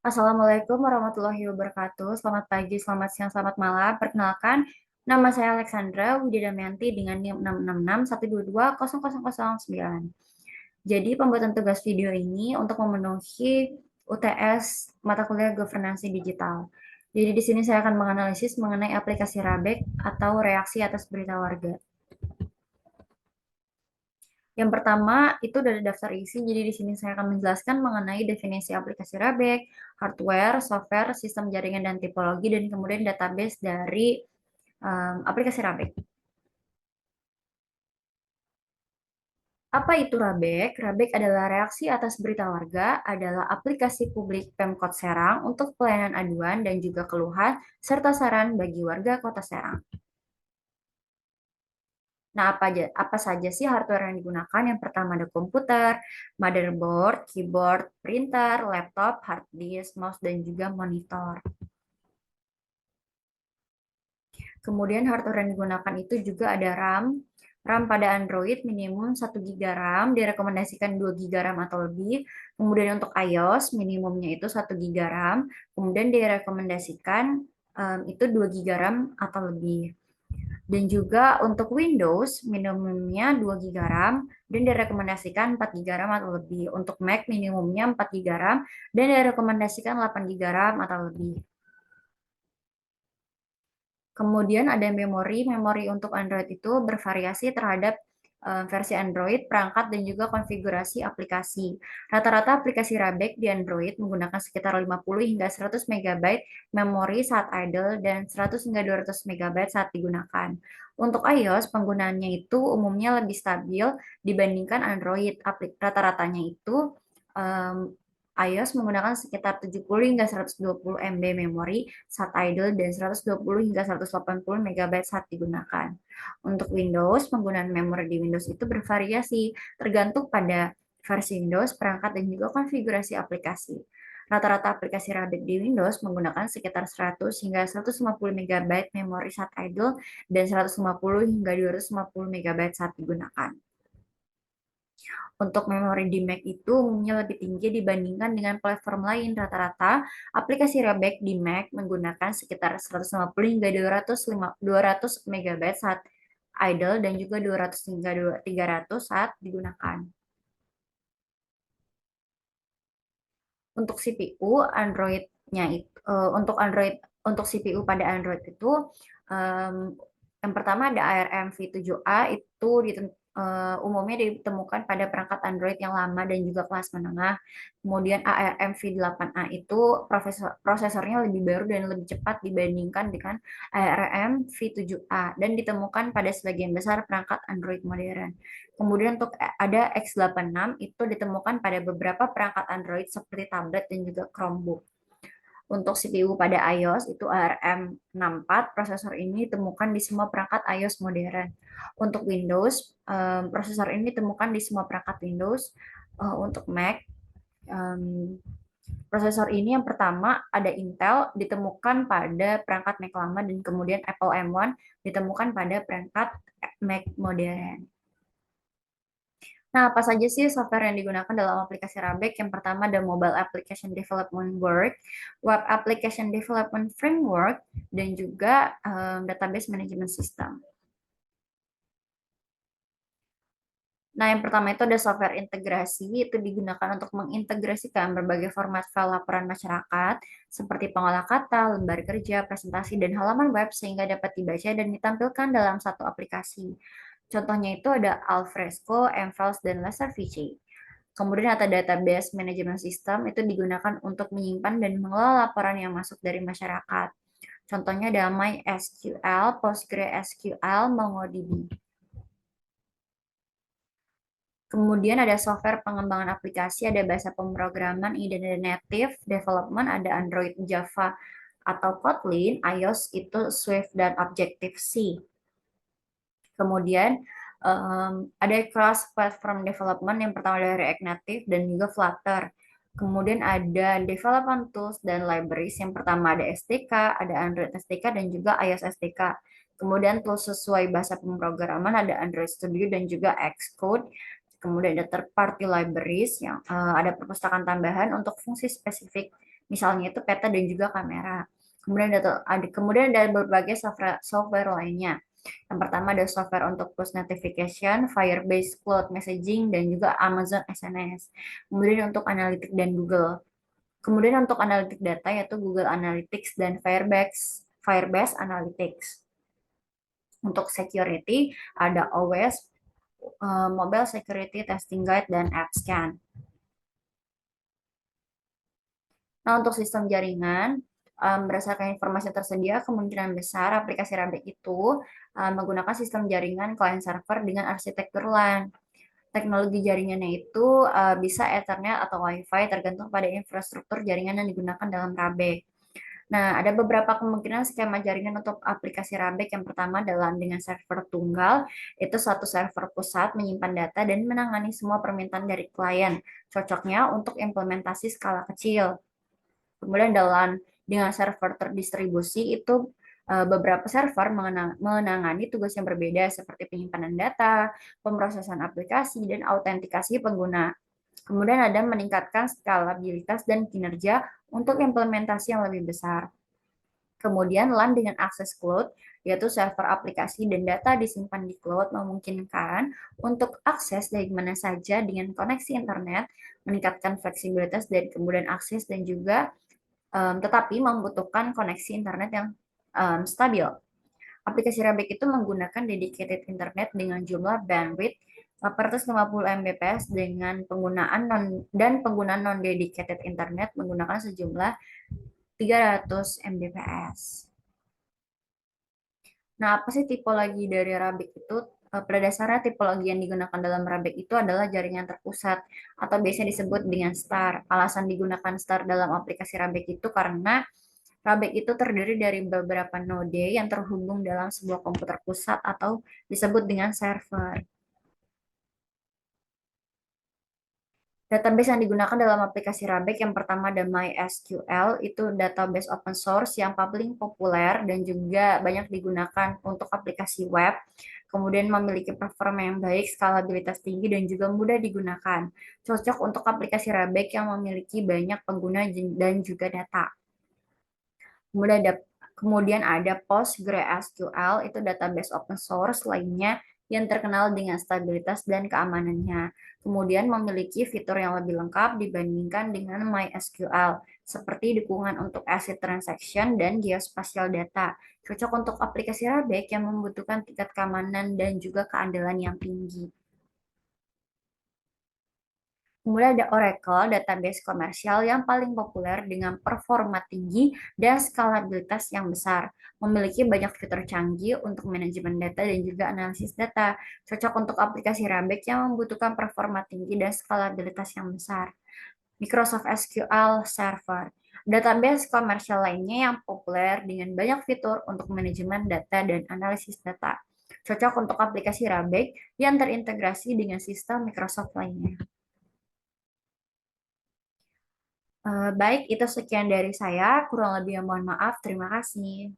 Assalamualaikum warahmatullahi wabarakatuh. Selamat pagi, selamat siang, selamat malam. Perkenalkan, nama saya Alexandra Widya dengan NIM 666122009. Jadi, pembuatan tugas video ini untuk memenuhi UTS mata kuliah Governansi Digital. Jadi, di sini saya akan menganalisis mengenai aplikasi Rabek atau reaksi atas berita warga. Yang pertama itu dari daftar isi. Jadi di sini saya akan menjelaskan mengenai definisi aplikasi Rabek, hardware, software, sistem jaringan dan tipologi, dan kemudian database dari aplikasi Rabek. Apa itu Rabek? Rabek adalah reaksi atas berita warga, adalah aplikasi publik Pemkot Serang untuk pelayanan aduan dan juga keluhan serta saran bagi warga Kota Serang. Nah, apa saja sih hardware yang digunakan? Yang pertama ada komputer, motherboard, keyboard, printer, laptop, hard disk, mouse, dan juga monitor. Kemudian hardware yang digunakan itu juga ada RAM. RAM pada Android minimum 1 GB RAM, direkomendasikan 2 GB RAM atau lebih. Kemudian untuk iOS minimumnya itu 1 GB RAM, kemudian direkomendasikan itu 2 GB RAM atau lebih. Dan juga untuk Windows minimumnya 2 GB RAM dan direkomendasikan 4 GB RAM atau lebih. Untuk Mac minimumnya 4 GB RAM dan direkomendasikan 8 GB RAM atau lebih. Kemudian ada memori. Memori untuk Android itu bervariasi terhadap versi Android, perangkat, dan juga konfigurasi aplikasi. Rata-rata aplikasi Rabek di Android menggunakan sekitar 50 hingga 100 MB memori saat idle dan 100 hingga 200 MB saat digunakan. Untuk iOS, penggunaannya itu umumnya lebih stabil dibandingkan Android. Rata-ratanya itu iOS menggunakan sekitar 70 hingga 120 MB memori saat idle dan 120 hingga 180 MB saat digunakan. Untuk Windows, penggunaan memori di Windows itu bervariasi tergantung pada versi Windows, perangkat, dan juga konfigurasi aplikasi. Rata-rata aplikasi Rabbit di Windows menggunakan sekitar 100 hingga 150 MB memori saat idle dan 150 hingga 250 MB saat digunakan. Untuk memori di Mac itu umumnya lebih tinggi dibandingkan dengan platform lain. Rata-rata aplikasi Rebek di Mac menggunakan sekitar 150 hingga 200 MB saat idle dan juga 200 hingga 300 saat digunakan. Untuk CPU Android-nya itu untuk CPU pada Android itu um, yang pertama ada ARM V7A itu umumnya ditemukan pada perangkat Android yang lama dan juga kelas menengah. Kemudian ARM V8A itu prosesornya lebih baru dan lebih cepat dibandingkan dengan ARM V7A dan ditemukan pada sebagian besar perangkat Android modern. Kemudian untuk ada X86 itu ditemukan pada beberapa perangkat Android seperti tablet dan juga Chromebook. Untuk CPU pada iOS itu ARM64, prosesor ini ditemukan di semua perangkat iOS modern. Untuk Windows, prosesor ini ditemukan di semua perangkat Windows. Untuk Mac, prosesor ini yang pertama ada Intel ditemukan pada perangkat Mac lama dan kemudian Apple M1 ditemukan pada perangkat Mac modern. Nah, apa saja sih software yang digunakan dalam aplikasi Rabek? Yang pertama ada Mobile Application Development Work, Web Application Development Framework, dan juga Database Management System. Nah, yang pertama itu ada software integrasi, itu digunakan untuk mengintegrasikan berbagai format file laporan masyarakat, seperti pengolah kata, lembar kerja, presentasi, dan halaman web, sehingga dapat dibaca dan ditampilkan dalam satu aplikasi. Contohnya itu ada Alfresco, mFiles, dan Laservice. Kemudian ada database management system itu digunakan untuk menyimpan dan mengelola laporan yang masuk dari masyarakat. Contohnya ada MySQL, PostgreSQL, MongoDB. Kemudian ada software pengembangan aplikasi, ada bahasa pemrograman, ada native development, ada Android, Java, atau Kotlin, iOS itu Swift dan Objective-C. Kemudian ada cross platform development yang pertama dari React Native dan juga Flutter. Kemudian ada development tools dan libraries. Yang pertama ada SDK, ada Android SDK dan juga iOS SDK. Kemudian tools sesuai bahasa pemrograman ada Android Studio dan juga Xcode. Kemudian ada third party libraries yang ada perpustakaan tambahan untuk fungsi spesifik misalnya itu peta dan juga kamera. Kemudian ada berbagai software lainnya. Yang pertama ada software untuk push notification, Firebase Cloud Messaging, dan juga Amazon SNS. Kemudian untuk analitik dan Google. Kemudian untuk analitik data yaitu Google Analytics dan Firebase Analytics. Untuk security ada OWASP, Mobile Security Testing Guide, dan AppScan. Nah, untuk sistem jaringan, berdasarkan informasi yang tersedia, kemungkinan besar aplikasi Rabek itu menggunakan sistem jaringan client server dengan arsitektur LAN. Teknologi jaringannya itu bisa Ethernet atau Wi-Fi tergantung pada infrastruktur jaringan yang digunakan dalam Rabek. Nah, ada beberapa kemungkinan skema jaringan untuk aplikasi Rabek. Yang pertama adalah dengan server tunggal, itu satu server pusat menyimpan data dan menangani semua permintaan dari klien. Cocoknya untuk implementasi skala kecil. Kemudian dengan server terdistribusi itu beberapa server menangani tugas yang berbeda seperti penyimpanan data, pemrosesan aplikasi, dan autentikasi pengguna. Kemudian ada meningkatkan skalabilitas dan kinerja untuk implementasi yang lebih besar. Kemudian LAN dengan akses cloud, yaitu server aplikasi dan data disimpan di cloud memungkinkan untuk akses dari mana saja dengan koneksi internet, meningkatkan fleksibilitas dari kemudian akses dan juga tetapi membutuhkan koneksi internet yang stabil. Aplikasi Rabek itu menggunakan dedicated internet dengan jumlah bandwidth 450 Mbps dengan penggunaan non dedicated internet menggunakan sejumlah 300 Mbps. Nah, apa sih tipologi dari Rabek itu? Pada dasarnya tipologi yang digunakan dalam Rabek itu adalah jaringan terpusat atau biasa disebut dengan star. Alasan digunakan star dalam aplikasi Rabek itu karena Rabek itu terdiri dari beberapa node yang terhubung dalam sebuah komputer pusat atau disebut dengan server. Database yang digunakan dalam aplikasi Rabek yang pertama ada MySQL, itu database open source yang paling populer dan juga banyak digunakan untuk aplikasi web. Kemudian memiliki performa yang baik, skalabilitas tinggi, dan juga mudah digunakan. Cocok untuk aplikasi Rabek yang memiliki banyak pengguna dan juga data. Kemudian ada PostgreSQL, itu database open source lainnya yang terkenal dengan stabilitas dan keamanannya. Kemudian memiliki fitur yang lebih lengkap dibandingkan dengan MySQL, seperti dukungan untuk ACID transaction dan geospatial data. Cocok untuk aplikasi Rabek yang membutuhkan tingkat keamanan dan juga keandalan yang tinggi. Kemudian ada Oracle, database komersial yang paling populer dengan performa tinggi dan skalabilitas yang besar. Memiliki banyak fitur canggih untuk manajemen data dan juga analisis data. Cocok untuk aplikasi Rabek yang membutuhkan performa tinggi dan skalabilitas yang besar. Microsoft SQL Server, database komersial lainnya yang populer dengan banyak fitur untuk manajemen data dan analisis data. Cocok untuk aplikasi Rabek yang terintegrasi dengan sistem Microsoft lainnya. Baik, itu sekian dari saya. Kurang lebih mohon maaf. Terima kasih.